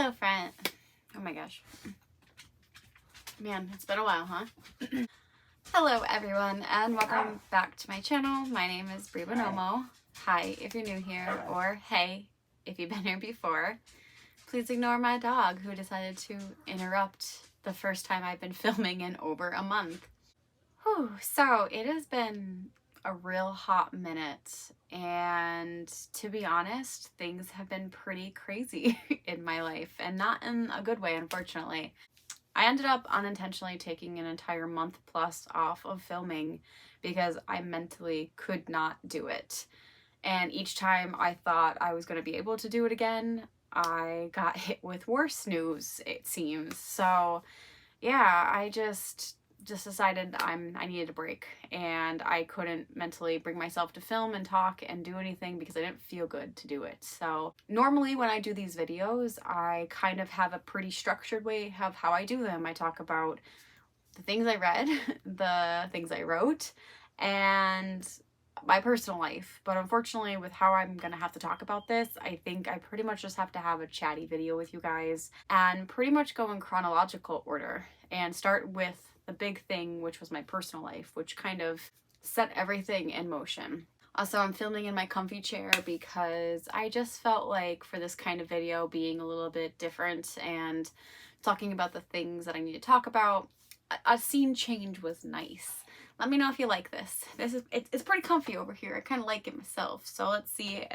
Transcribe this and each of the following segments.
Hello, friend. Oh my gosh. Man, it's been a while, huh? Hello, everyone, and welcome back to my channel. My name is Bree Buonomo. Hi, if you're new here, or hey, if you've been here before. Please ignore my dog, who decided to interrupt the first time I've been filming in over a month. Whew, so it has been a real hot minute, and to be honest, things have been pretty crazy in my life, and not in a good way, unfortunately. I ended up unintentionally taking an entire month plus off of filming because I mentally could not do it. And each time I thought I was going to be able to do it again, I got hit with worse news, it seems. So yeah, I just decided I needed a break, and I couldn't mentally bring myself to film and talk and do anything because I didn't feel good to do it. So normally when I do these videos, I kind of have a pretty structured way of how I do them. I talk about the things I read, the things I wrote, and my personal life. But unfortunately, with how I'm gonna have to talk about this, I think I pretty much just have to have a chatty video with you guys and pretty much go in chronological order and start with the big thing, which was my personal life, which kind of set everything in motion. Also, I'm filming in my comfy chair because I just felt like for this kind of video, being a little bit different and talking about the things that I need to talk about, a scene change was nice. Let me know if you like this. It's pretty comfy over here. I kind of like it myself. So let's see,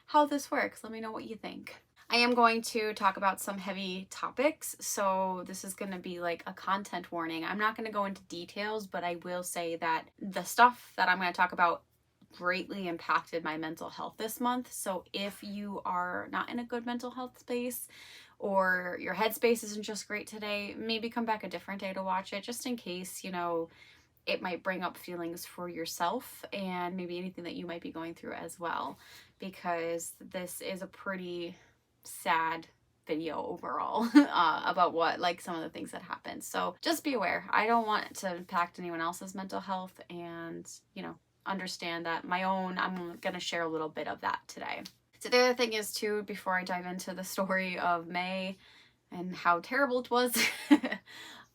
how this works. Let me know what you think. I am going to talk about some heavy topics, so this is going to be like a content warning. I'm not going to go into details, but I will say that the stuff that I'm going to talk about greatly impacted my mental health this month. So if you are not in a good mental health space, or your headspace isn't just great today, maybe come back a different day to watch it, just in case, it might bring up feelings for yourself and maybe anything that you might be going through as well, because this is a pretty sad video overall about some of the things that happened. So just be aware. I don't want it to impact anyone else's mental health, and understand that I'm gonna share a little bit of that today. So the other thing is too, before I dive into the story of May and how terrible it was,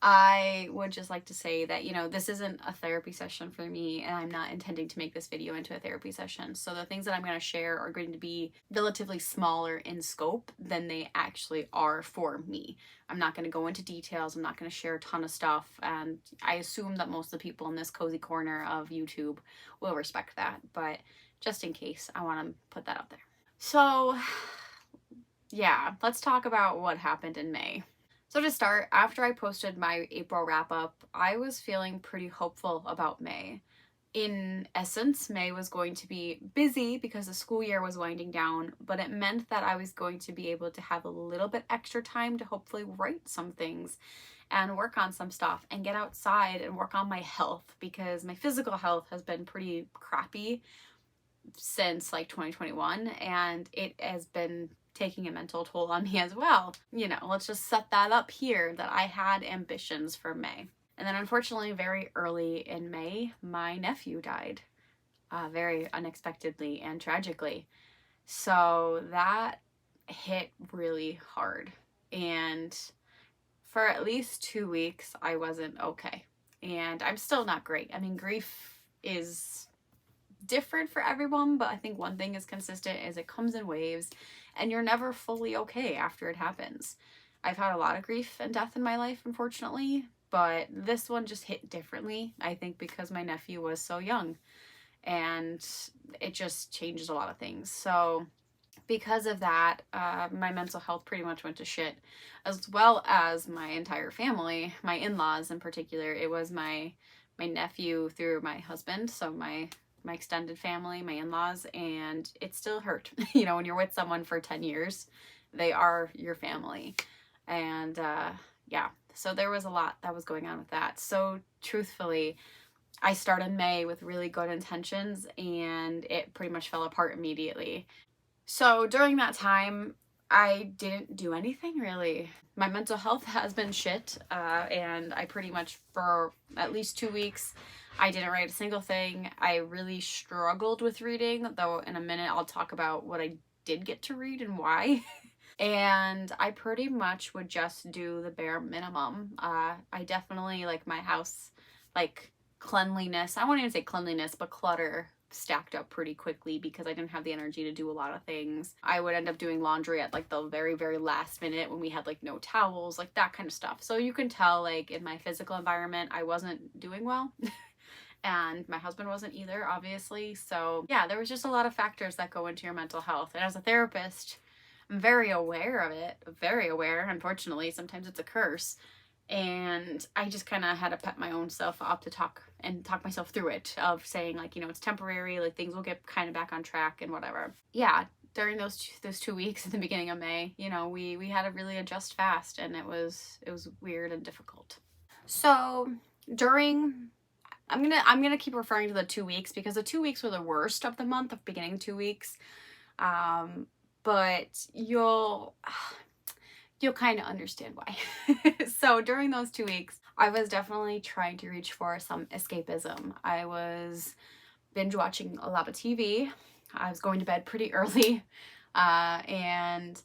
I would just like to say that, this isn't a therapy session for me, and I'm not intending to make this video into a therapy session. So the things that I'm going to share are going to be relatively smaller in scope than they actually are for me. I'm not going to go into details. I'm not going to share a ton of stuff. And I assume that most of the people in this cozy corner of YouTube will respect that. But just in case, I want to put that out there. So yeah, let's talk about what happened in May. So to start, after I posted my April wrap-up, I was feeling pretty hopeful about May. In essence, May was going to be busy because the school year was winding down, but it meant that I was going to be able to have a little bit extra time to hopefully write some things and work on some stuff and get outside and work on my health, because my physical health has been pretty crappy since 2021, and it has been taking a mental toll on me as well. Let's just set that up here, that I had ambitions for May. And then unfortunately, very early in May, my nephew died, very unexpectedly and tragically. So that hit really hard. And for at least 2 weeks, I wasn't okay. And I'm still not great. I mean, grief is different for everyone, but I think one thing is consistent is it comes in waves, and you're never fully okay after it happens. I've had a lot of grief and death in my life, unfortunately, but this one just hit differently, I think because my nephew was so young, and it just changes a lot of things. So because of that, my mental health pretty much went to shit, as well as my entire family, my in-laws in particular. It was my nephew through my husband, so my extended family, my in-laws, and it still hurt. When you're with someone for 10 years, they are your family. And yeah, so there was a lot that was going on with that. So truthfully, I started May with really good intentions, and it pretty much fell apart immediately. So during that time, I didn't do anything really. My mental health has been shit, and I pretty much, for at least 2 weeks, I didn't write a single thing. I really struggled with reading, though in a minute I'll talk about what I did get to read and why. And I pretty much would just do the bare minimum. I definitely like my house, like cleanliness. I won't even say cleanliness, but clutter stacked up pretty quickly because I didn't have the energy to do a lot of things. I would end up doing laundry at like the very, very last minute when we had like no towels, like that kind of stuff. So you can tell like in my physical environment, I wasn't doing well. And my husband wasn't either, obviously. So yeah, there was just a lot of factors that go into your mental health. And as a therapist, I'm very aware of it, very aware. Unfortunately, sometimes it's a curse. And I just kind of had to pep my own self up to talk myself through it, of saying like, you know, it's temporary, like things will get kind of back on track and whatever. Yeah, during those 2 weeks in the beginning of May, you know, we had to really adjust fast, and it was weird and difficult. So during I'm gonna keep referring to the 2 weeks because the 2 weeks were the worst of the month, of beginning 2 weeks. But you'll kind of understand why. So during those 2 weeks, I was definitely trying to reach for some escapism. I was binge watching a lot of TV. I was going to bed pretty early, and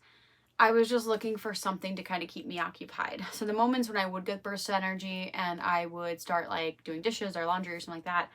I was just looking for something to kind of keep me occupied. So the moments when I would get bursts of energy and I would start like doing dishes or laundry or something like that,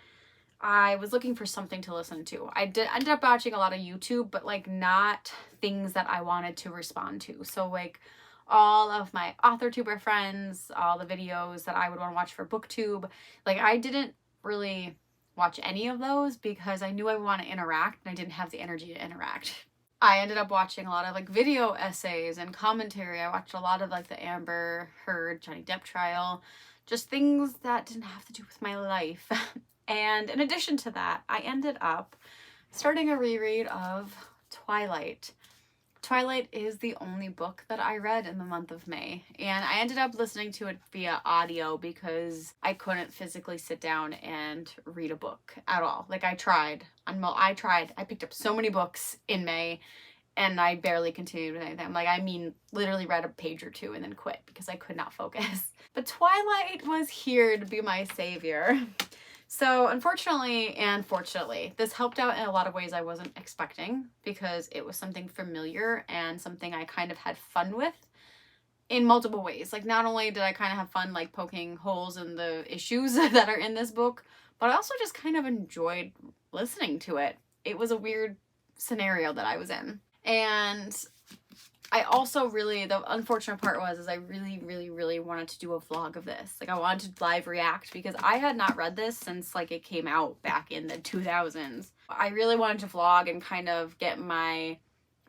I was looking for something to listen to. I ended up watching a lot of YouTube, but like not things that I wanted to respond to. So like all of my AuthorTuber friends, all the videos that I would want to watch for BookTube, like I didn't really watch any of those because I knew I would want to interact and I didn't have the energy to interact. I ended up watching a lot of like video essays and commentary. I watched a lot of like the Amber Heard Johnny Depp trial, just things that didn't have to do with my life. And in addition to that, I ended up starting a reread of Twilight. Twilight is the only book that I read in the month of May, and I ended up listening to it via audio because I couldn't physically sit down and read a book at all. Like I tried. I picked up so many books in May, and I barely continued with anything. Like, I mean, literally read a page or two and then quit because I could not focus. But Twilight was here to be my savior. So unfortunately and fortunately, this helped out in a lot of ways I wasn't expecting because it was something familiar and something I kind of had fun with in multiple ways. Like not only did I kind of have fun like poking holes in the issues that are in this book, but I also just kind of enjoyed listening to it. It was a weird scenario that I was in. And I also really, the unfortunate part was I really wanted to do a vlog of this. Like I wanted to live react because I had not read this since like it came out back in the 2000s. I really wanted to vlog and kind of get my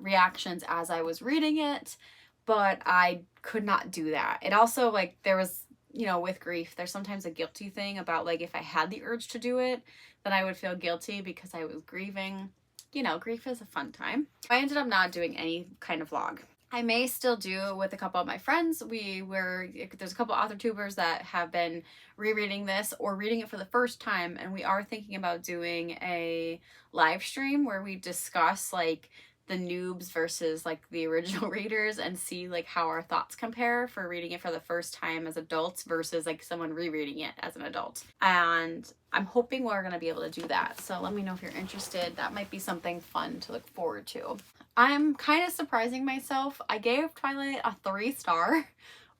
reactions as I was reading it, but I could not do that. It also like there was, you know, with grief, there's sometimes a guilty thing about like if I had the urge to do it, then I would feel guilty because I was grieving. You know, grief is a fun time. I ended up not doing any kind of vlog. I may still do with a couple of my friends. There's a couple author tubers that have been rereading this or reading it for the first time, and we are thinking about doing a live stream where we discuss like the noobs versus like the original readers and see like how our thoughts compare for reading it for the first time as adults versus like someone rereading it as an adult. And I'm hoping we're going to be able to do that. So let me know if you're interested. That might be something fun to look forward to. I'm kind of surprising myself. I gave Twilight a 3-star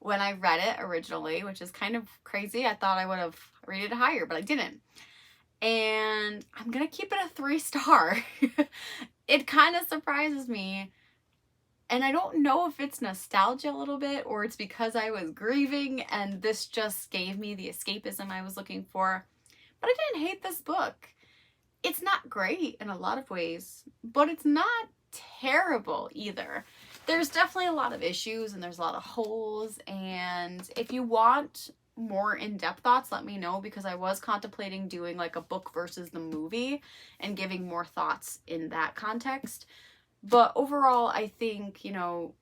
when I read it originally, which is kind of crazy. I thought I would have rated it higher, but I didn't. And I'm going to keep it a 3-star. It kind of surprises me. And I don't know if it's nostalgia a little bit or it's because I was grieving and this just gave me the escapism I was looking for. But I didn't hate this book. It's not great in a lot of ways, but it's not terrible either. There's definitely a lot of issues and there's a lot of holes, and if you want more in-depth thoughts, let me know, because I was contemplating doing like a book versus the movie and giving more thoughts in that context. But overall, I think, you know,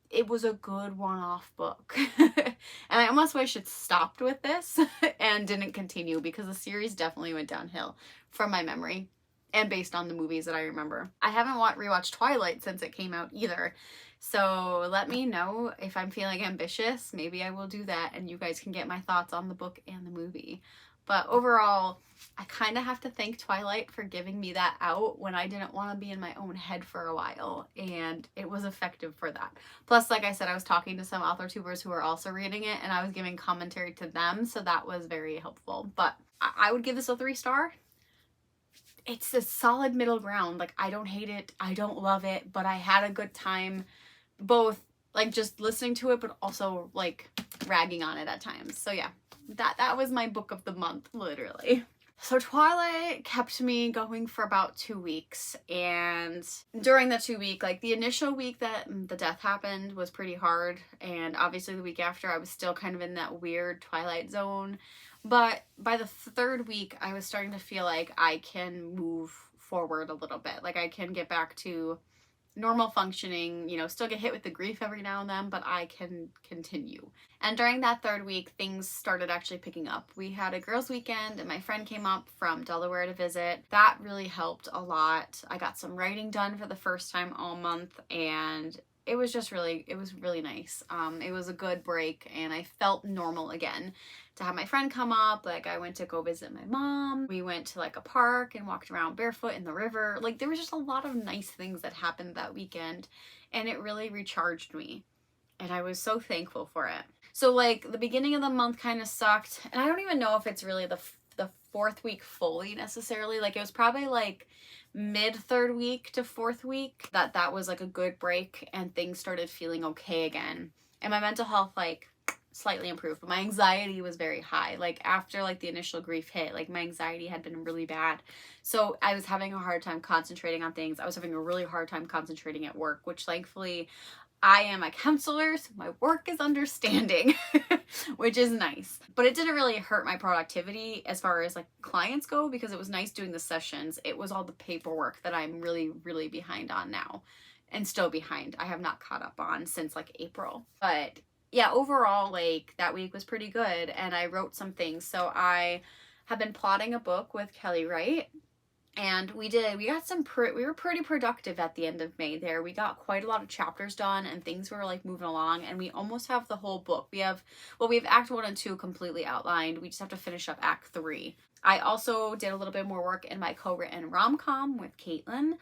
it was a good one-off book. And I almost wish it stopped with this and didn't continue, because the series definitely went downhill from my memory and based on the movies that I remember. I haven't rewatched Twilight since it came out either. So let me know if I'm feeling ambitious. Maybe I will do that and you guys can get my thoughts on the book and the movie. But overall, I kind of have to thank Twilight for giving me that out when I didn't want to be in my own head for a while, and it was effective for that. Plus, like I said, I was talking to some author tubers who were also reading it, and I was giving commentary to them, so that was very helpful. But I would give this a 3-star. It's a solid middle ground. Like, I don't hate it, I don't love it, but I had a good time, both like just listening to it, but also like ragging on it at times. So yeah, that was my book of the month, literally. So Twilight kept me going for about 2 weeks, and during the 2 week, like the initial week that the death happened was pretty hard, and obviously the week after I was still kind of in that weird Twilight zone, but by the 3rd week I was starting to feel like I can move forward a little bit, like I can get back to normal functioning, you know, still get hit with the grief every now and then, but I can continue. And during that 3rd week, things started actually picking up. We had a girls' weekend and my friend came up from Delaware to visit. That really helped a lot. I got some writing done for the first time all month, and it was really nice. It was a good break, and I felt normal again. To have my friend come up, like I went to go visit my mom. We went to like a park and walked around barefoot in the river. Like there was just a lot of nice things that happened that weekend, and it really recharged me. And I was so thankful for it. So like the beginning of the month kind of sucked, and I don't even know if it's really the 4th week fully necessarily. Like it was probably like mid 3rd week to 4th week that was like a good break, and things started feeling okay again. And my mental health like slightly improved, but my anxiety was very high. Like after like the initial grief hit, like my anxiety had been really bad. So I was having a hard time concentrating on things. I was having a really hard time concentrating at work, which thankfully I am a counselor, so my work is understanding, which is nice. But it didn't really hurt my productivity as far as like clients go, because it was nice doing the sessions. It was all the paperwork that I'm really, really behind on now, and still behind. I have not caught up on since like April. But yeah, overall, like that week was pretty good, and I wrote some things. So I have been plotting a book with Kelly Wright, and we were pretty productive at the end of May there. We got quite a lot of chapters done, and things were like moving along, and we almost have the whole book. We have Act 1 and 2 completely outlined. We just have to finish up Act 3. I also did a little bit more work in my co-written rom-com with Caitlin,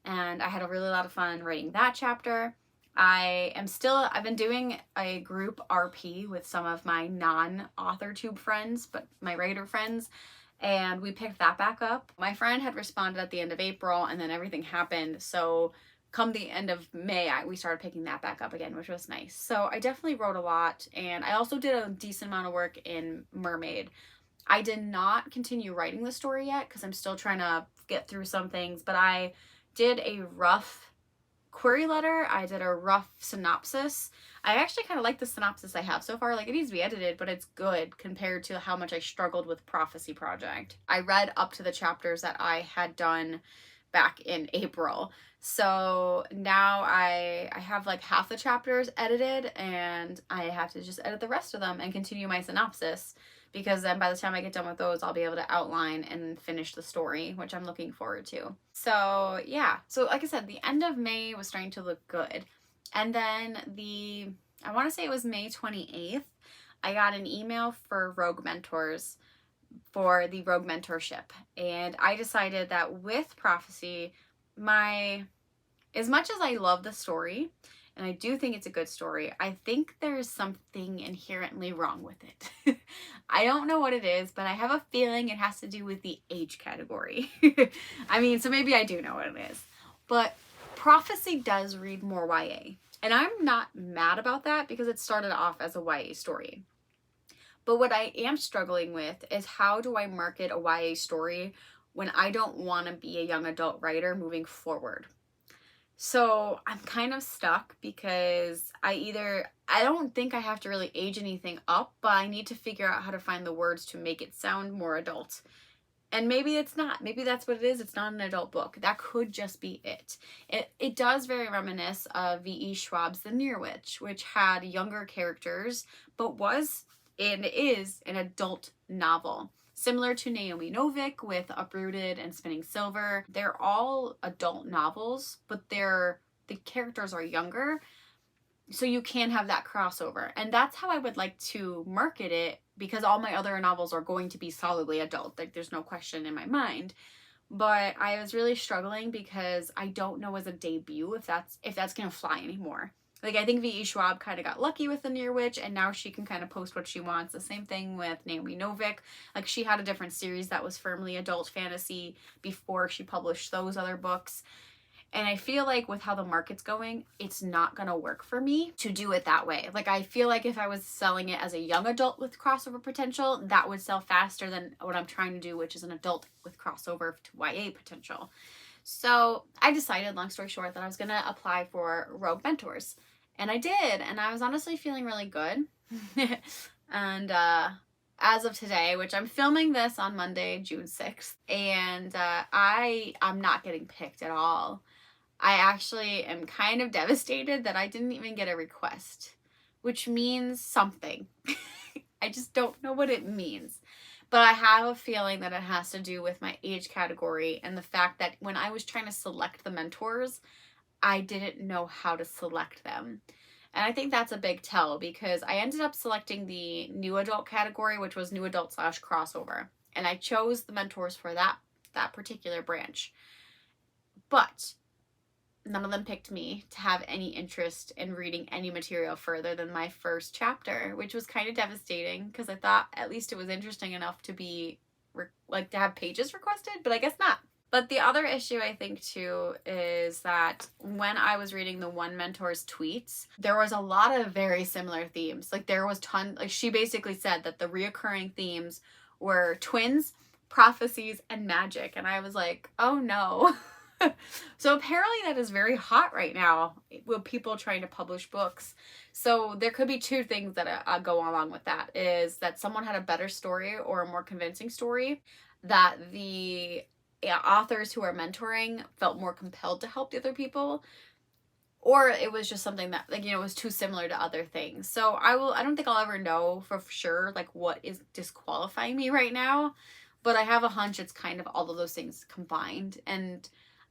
and I had a really lot of fun writing that chapter. I've been doing a group RP with some of my non-author tube friends, but my writer friends, and we picked that back up. My friend had responded at the end of April, and then everything happened, so come the end of May, we started picking that back up again, which was nice. So I definitely wrote a lot, and I also did a decent amount of work in Mermaid. I did not continue writing the story yet, because I'm still trying to get through some things, but I did a rough query letter. I did a rough synopsis. I actually kind of like the synopsis I have so far. Like it needs to be edited, but it's good compared to how much I struggled with Prophecy Project. I read up to the chapters that I had done back in April. So now I have like half the chapters edited, and I have to just edit the rest of them and continue my synopsis, because then by the time I get done with those, I'll be able to outline and finish the story, which I'm looking forward to. So yeah, so like I said, the end of May was starting to look good. And then I want to say it was May 28th, I got an email for Rogue Mentors, for the Rogue Mentorship. And I decided that with Prophecy, as much as I love the story, and I do think it's a good story, I think there's something inherently wrong with it. I don't know what it is, but I have a feeling it has to do with the age category. I mean, so maybe I do know what it is. But Prophecy does read more YA. And I'm not mad about that, because it started off as a YA story. But what I am struggling with is, how do I market a YA story when I don't want to be a young adult writer moving forward? So I'm kind of stuck, because I don't think I have to really age anything up, but I need to figure out how to find the words to make it sound more adult. And maybe it's not. Maybe that's what it is. It's not an adult book. That could just be it. It does very reminisce of V.E. Schwab's The Near Witch, which had younger characters, but was and is an adult novel. Similar to Naomi Novik with Uprooted and Spinning Silver. They're all adult novels, but the characters are younger. so you can have that crossover. And that's how I would like to market it, because all my other novels are going to be solidly adult. Like, there's no question in my mind. But I was really struggling because I don't know as a debut if that's gonna fly anymore. Like, I think V.E. Schwab kind of got lucky with The Near Witch, and now she can kind of post what she wants. The same thing with Naomi Novik. Like, she had a different series that was firmly adult fantasy before she published those other books. And I feel like with how the market's going, it's not going to work for me to do it that way. Like, I feel like if I was selling it as a young adult with crossover potential, that would sell faster than what I'm trying to do, which is an adult with crossover to YA potential. So I decided, long story short, that I was going to apply for Rogue Mentors. And I did. And I was honestly feeling really good. And as of today, which I'm filming this on Monday, June 6th, and I'm not getting picked at all. I actually am kind of devastated that I didn't even get a request, which means something. I just don't know what it means. But I have a feeling that it has to do with my age category and the fact that when I was trying to select the mentors, I didn't know how to select them. And I think that's a big tell, because I ended up selecting the new adult category, which was new adult / crossover. And I chose the mentors for that particular branch. But none of them picked me to have any interest in reading any material further than my first chapter, which was kind of devastating, because I thought at least it was interesting enough to be to have pages requested, but I guess not. But the other issue, I think, too, is that when I was reading the one mentor's tweets, there was a lot of very similar themes. Like, there was she basically said that the reoccurring themes were twins, prophecies, and magic. And I was like, oh no. So apparently that is very hot right now with people trying to publish books. So there could be two things that go along with that, is that someone had a better story or a more convincing story, that the authors who are mentoring felt more compelled to help the other people, or it was just something that, like, was too similar to other things. So I don't think I'll ever know for sure, like, what is disqualifying me right now, but I have a hunch it's kind of all of those things combined. And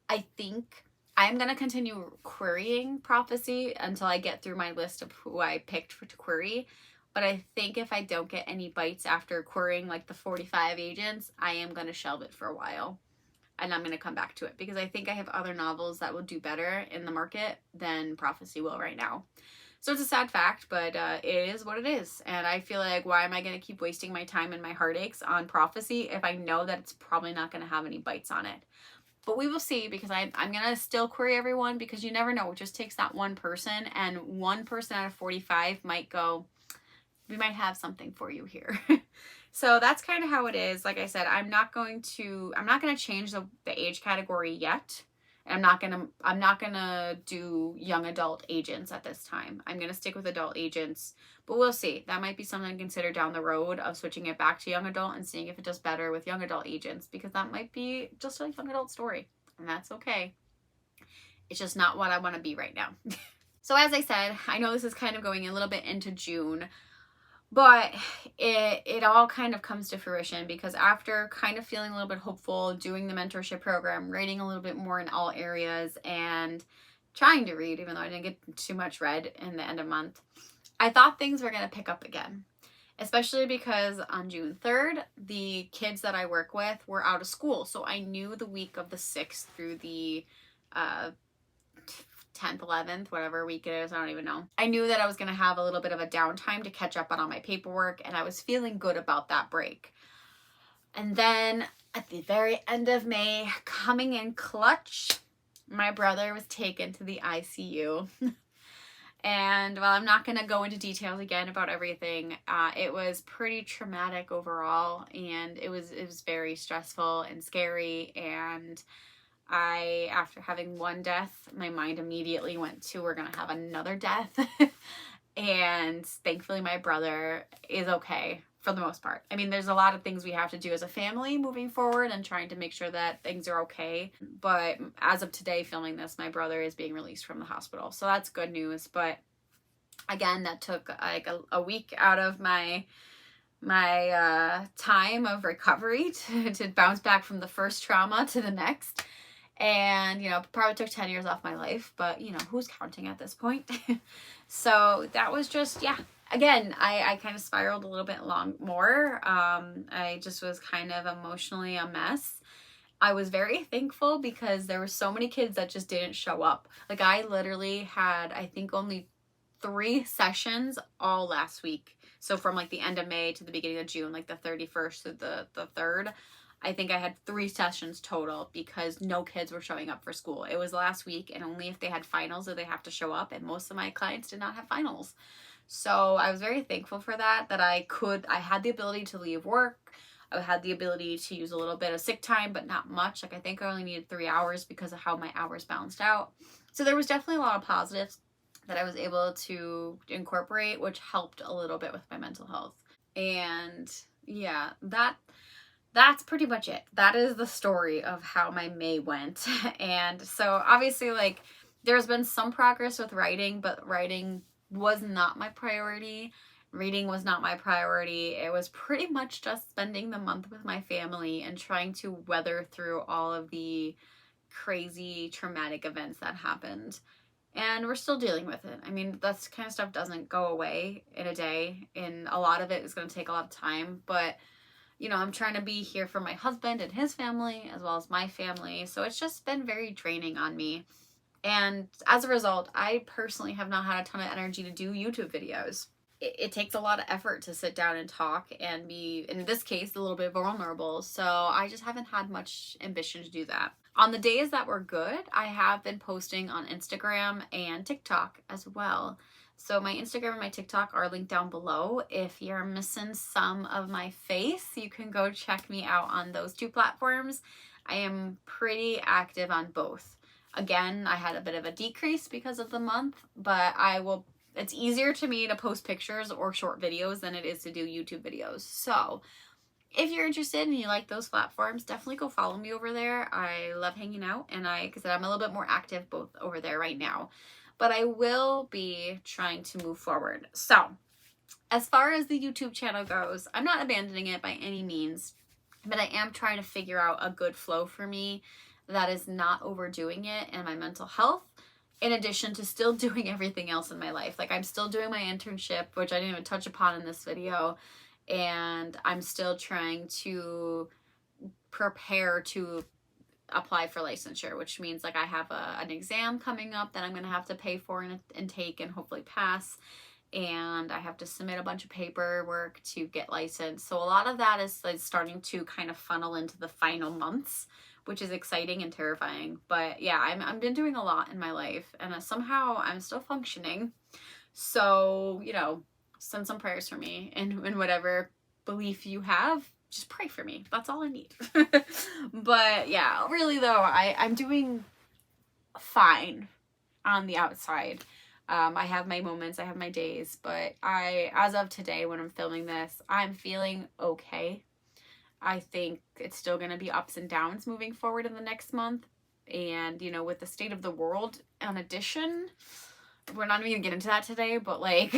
I think I'm going to continue querying prophecy until I get through my list of who I picked to query. But I think if I don't get any bites after querying like the 45 agents, I am going to shelve it for a while. And I'm going to come back to it, because I think I have other novels that will do better in the market than prophecy will right now. So it's a sad fact, but it is what it is. And I feel like, why am I going to keep wasting my time and my heartaches on prophecy if I know that it's probably not going to have any bites on it? But we will see, because I'm going to still query everyone, because you never know. It just takes that one person, and one person out of 45 might go, we might have something for you here. So that's kind of how it is. Like I said, I'm not going to change the age category yet. And I'm not gonna do young adult agents at this time. I'm gonna stick with adult agents, but we'll see. That might be something to consider down the road, of switching it back to young adult and seeing if it does better with young adult agents, because that might be just a young adult story, and that's okay. It's just not what I want to be right now. So as I said, I know this is kind of going a little bit into June, but it all kind of comes to fruition, because after kind of feeling a little bit hopeful, doing the mentorship program, reading a little bit more in all areas, and trying to read, even though I didn't get too much read in the end of month, I thought things were going to pick up again. Especially because on June 3rd, the kids that I work with were out of school. So I knew the week of the 6th through the 10th, 11th, whatever week it is, I don't even know. I knew that I was going to have a little bit of a downtime to catch up on all my paperwork, and I was feeling good about that break. And then at the very end of May, coming in clutch, my brother was taken to the ICU. And while I'm not going to go into details again about everything, it was pretty traumatic overall, and it was very stressful and scary. And after having one death, my mind immediately went to, we're going to have another death. And thankfully my brother is okay for the most part. I mean, there's a lot of things we have to do as a family moving forward and trying to make sure that things are okay. But as of today, filming this, my brother is being released from the hospital. So that's good news. But again, that took like a week out of my time of recovery to bounce back from the first trauma to the next. And, probably took 10 years off my life, but, who's counting at this point? So that was just, yeah. Again, I kind of spiraled a little bit more. I just was kind of emotionally a mess. I was very thankful because there were so many kids that just didn't show up. Like, I literally had, I think, only 3 sessions all last week. So from like the end of May to the beginning of June, like the 31st to the 3rd, I think I had 3 sessions total because no kids were showing up for school. It was last week, and only if they had finals did they have to show up, and most of my clients did not have finals. So I was very thankful for that I had the ability to leave work. I had the ability to use a little bit of sick time, but not much. Like, I think I only needed 3 hours because of how my hours balanced out. So there was definitely a lot of positives that I was able to incorporate, which helped a little bit with my mental health. And yeah, that's pretty much it. That is the story of how my May went. And so obviously, like, there's been some progress with writing, but writing was not my priority. Reading was not my priority. It was pretty much just spending the month with my family and trying to weather through all of the crazy traumatic events that happened. And we're still dealing with it. I mean, that kind of stuff doesn't go away in a day, and a lot of it is going to take a lot of time. But, you know, I'm trying to be here for my husband and his family as well as my family. So it's just been very draining on me. And as a result, I personally have not had a ton of energy to do YouTube videos. It takes a lot of effort to sit down and talk and be, in this case, a little bit vulnerable. So I just haven't had much ambition to do that. On the days that were good, I have been posting on Instagram and TikTok as well. So my Instagram and my TikTok are linked down below. If you're missing some of my face, you can go check me out on those 2 platforms. I am pretty active on both. Again, I had a bit of a decrease because of the month, but it's easier to me to post pictures or short videos than it is to do YouTube videos. So if you're interested and you like those platforms, definitely go follow me over there. I love hanging out, and because I'm a little bit more active both over there right now. But I will be trying to move forward. So as far as the YouTube channel goes, I'm not abandoning it by any means, but I am trying to figure out a good flow for me that is not overdoing it and my mental health, in addition to still doing everything else in my life. Like, I'm still doing my internship, which I didn't even touch upon in this video, and I'm still trying to prepare to apply for licensure, which means, like, I have an exam coming up that I'm going to have to pay for and take and hopefully pass, and I have to submit a bunch of paperwork to get licensed. So a lot of that is like starting to kind of funnel into the final months, which is exciting and terrifying. But yeah, I've been doing a lot in my life, and somehow I'm still functioning. So, you know, send some prayers for me, and whatever belief you have, just pray for me. That's all I need. But yeah, really though, I'm doing fine on the outside. I have my moments, I have my days, but as of today, when I'm filming this, I'm feeling okay. I think it's still going to be ups and downs moving forward in the next month. And, you know, with the state of the world, in addition, we're not even going to get into that today, but like,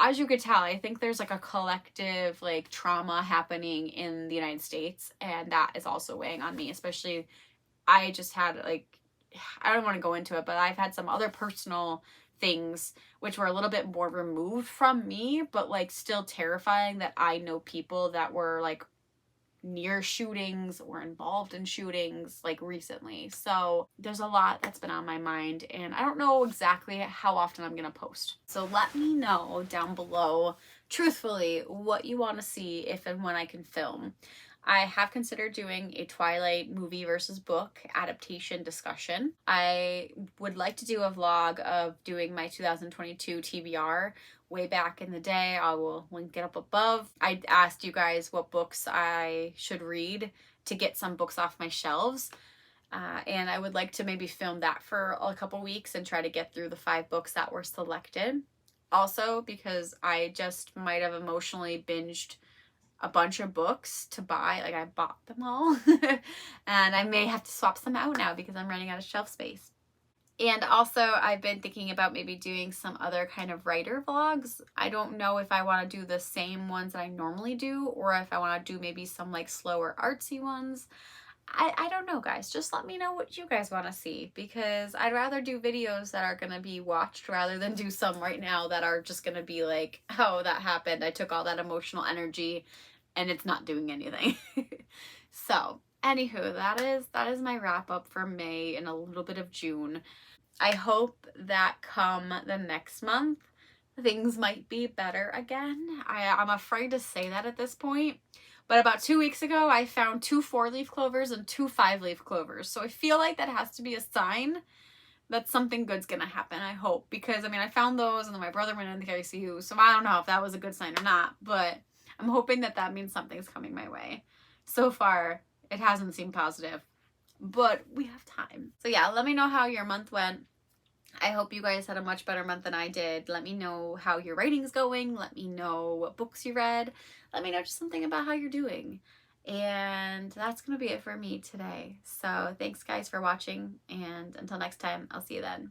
as you could tell, I think there's like a collective like trauma happening in the United States, and that is also weighing on me. Especially, I just had like, I don't want to go into it, but I've had some other personal things which were a little bit more removed from me, but like still terrifying, that I know people that were like near shootings or involved in shootings like recently. So there's a lot that's been on my mind, and I don't know exactly how often I'm gonna post. So let me know down below, truthfully, what you want to see if and when I can film. I have considered doing a Twilight movie versus book adaptation discussion. I would like to do a vlog of doing my 2022 TBR way back in the day. I will link it up above. I asked you guys what books I should read to get some books off my shelves. And I would like to maybe film that for a couple weeks and try to get through the 5 books that were selected. Also, because I just might have emotionally binged a bunch of books to buy. Like, I bought them all. And I may have to swap some out now because I'm running out of shelf space. And also, I've been thinking about maybe doing some other kind of writer vlogs. I don't know if I want to do the same ones that I normally do, or if I want to do maybe some like slower artsy ones. I don't know, guys. Just let me know what you guys want to see, because I'd rather do videos that are going to be watched rather than do some right now that are just going to be like, oh, that happened. I took all that emotional energy and it's not doing anything. So, anywho, that is my wrap up for May and a little bit of June. I hope that come the next month, things might be better again. I'm afraid to say that at this point. But about 2 weeks ago, I found 2 4-leaf clovers and 2 5-leaf clovers. So I feel like that has to be a sign that something good's gonna happen, I hope. Because, I mean, I found those and then my brother went in the ICU. So I don't know if that was a good sign or not. But I'm hoping that that means something's coming my way. So far, it hasn't seemed positive. But we have time. So yeah, let me know how your month went. I hope you guys had a much better month than I did. Let me know how your writing's going. Let me know what books you read. Let me know just something about how you're doing. And that's going to be it for me today. So thanks guys for watching, and until next time, I'll see you then.